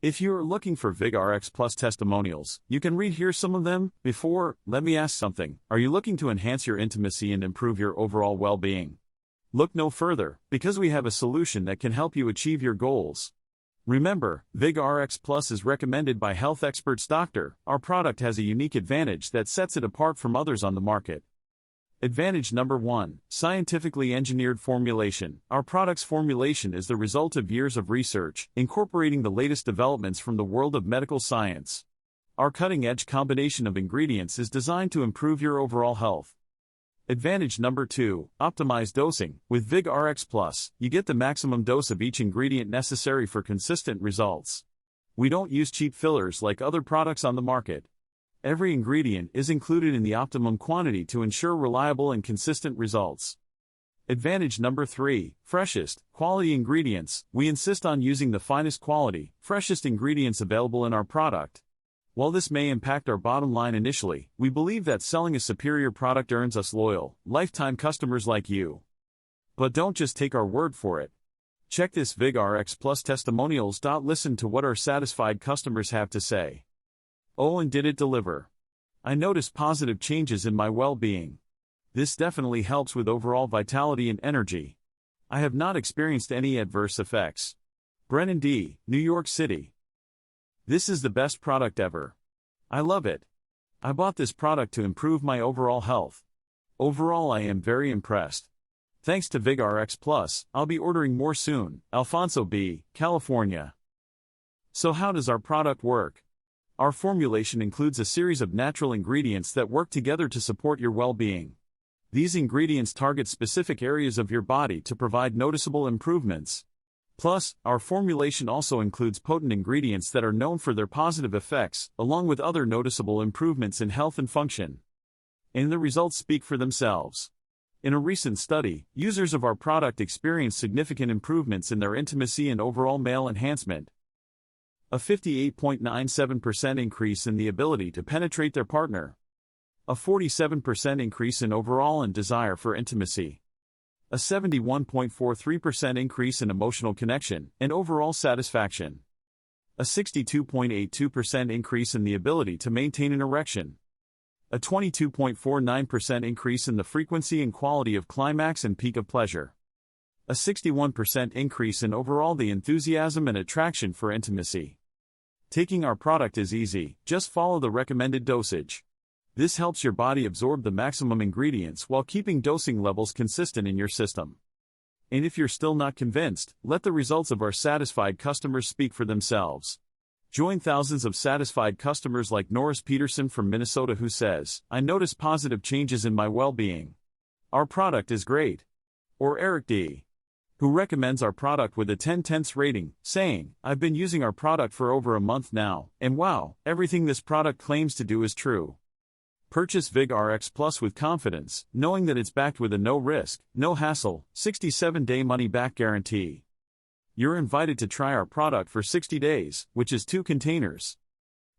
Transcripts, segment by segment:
If you are looking for Vigrx Plus testimonials, you can read here some of them. Let me ask something. Are you looking to enhance your intimacy and improve your overall well-being? Look no further, because we have a solution that can help you achieve your goals. Remember, Vigrx Plus is recommended by health experts. Our product has a unique advantage that sets it apart from others on the market. Advantage number 1, scientifically engineered formulation. Our product's formulation is the result of years of research, incorporating the latest developments from the world of medical science. Our cutting-edge combination of ingredients is designed to improve your overall health. Advantage number 2, optimized dosing. With Vigrx Plus, you get the maximum dose of each ingredient necessary for consistent results. We don't use cheap fillers like other products on the market. Every ingredient is included in the optimum quantity to ensure reliable and consistent results. Advantage number 3, freshest, quality ingredients. We insist on using the finest quality, freshest ingredients available in our product. While this may impact our bottom line initially, we believe that selling a superior product earns us loyal, lifetime customers like you. But don't just take our word for it. Check this Vigrx Plus testimonials. Listen to what our satisfied customers have to say. Oh, and did it deliver? I noticed positive changes in my well-being. This definitely helps with overall vitality and energy. I have not experienced any adverse effects. Brennan D., New York City. This is the best product ever. I love it. I bought this product to improve my overall health. Overall, I am very impressed. Thanks to Vigrx Plus, I'll be ordering more soon. Alfonso B., California. So how does our product work? Our formulation includes a series of natural ingredients that work together to support your well-being. These ingredients target specific areas of your body to provide noticeable improvements. Plus, our formulation also includes potent ingredients that are known for their positive effects, along with other noticeable improvements in health and function. And the results speak for themselves. In a recent study, users of our product experienced significant improvements in their intimacy and overall male enhancement. A 58.97% increase in the ability to penetrate their partner. A 47% increase in overall and desire for intimacy. A 71.43% increase in emotional connection and overall satisfaction. A 62.82% increase in the ability to maintain an erection. A 22.49% increase in the frequency and quality of climax and peak of pleasure. A 61% increase in overall the enthusiasm and attraction for intimacy. Taking our product is easy, just follow the recommended dosage. This helps your body absorb the maximum ingredients while keeping dosing levels consistent in your system. And if you're still not convinced, let the results of our satisfied customers speak for themselves. Join thousands of satisfied customers like Norris Peterson from Minnesota who says, "I notice positive changes in my well-being. Our product is great." Or Eric D., who recommends our product with a 10/10 rating, saying, "I've been using our product for over a month now, and wow, everything this product claims to do is true." Purchase Vigrx Plus with confidence, knowing that it's backed with a no-risk, no-hassle, 67-day money-back guarantee. You're invited to try our product for 60 days, which is 2 containers.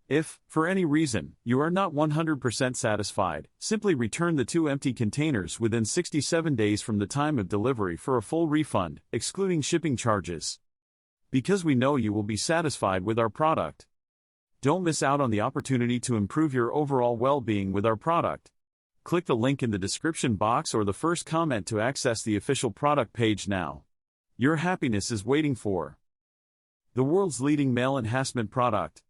If, for any reason, you are not 100% satisfied, simply return the 2 empty containers within 67 days from the time of delivery for a full refund, excluding shipping charges. Because we know you will be satisfied with our product. Don't miss out on the opportunity to improve your overall well-being with our product. Click the link in the description box or the first comment to access the official product page now. Your happiness is waiting for the world's leading male enhancement product.